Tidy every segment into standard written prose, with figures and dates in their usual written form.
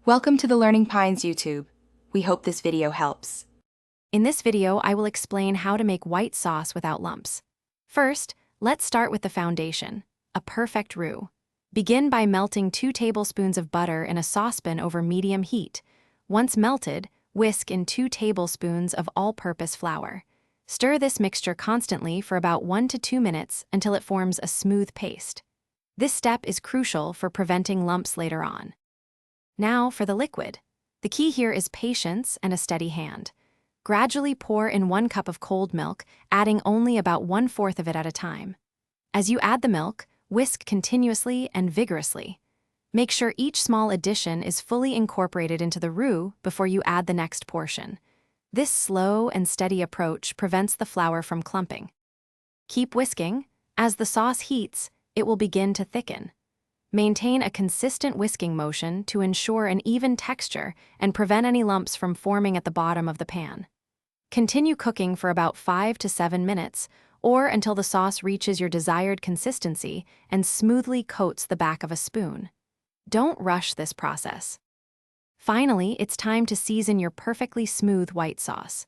Welcome to the Learning Pines YouTube. We hope this video helps. In this video, I will explain how to make white sauce without lumps. First, let's start with the foundation, a perfect roux. Begin by melting 2 tablespoons of butter in a saucepan over medium heat. Once melted, whisk in 2 tablespoons of all-purpose flour. Stir this mixture constantly for about 1 to 2 minutes until it forms a smooth paste. This step is crucial for preventing lumps later on. Now for the liquid. The key here is patience and a steady hand. Gradually pour in 1 cup of cold milk, adding only about 1/4 of it at a time. As you add the milk, whisk continuously and vigorously. Make sure each small addition is fully incorporated into the roux before you add the next portion. This slow and steady approach prevents the flour from clumping. Keep whisking. As the sauce heats, it will begin to thicken. Maintain a consistent whisking motion to ensure an even texture and prevent any lumps from forming at the bottom of the pan. Continue cooking for about 5 to 7 minutes, or until the sauce reaches your desired consistency and smoothly coats the back of a spoon. Don't rush this process. Finally, it's time to season your perfectly smooth white sauce.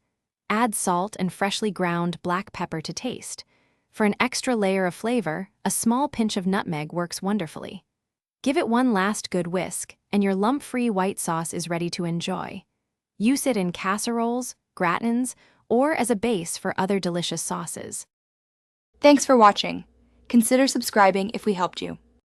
Add salt and freshly ground black pepper to taste. For an extra layer of flavor, a small pinch of nutmeg works wonderfully. Give it one last good whisk, and your lump-free white sauce is ready to enjoy. Use it in casseroles, gratins, or as a base for other delicious sauces. Thanks for watching. Consider subscribing if we helped you.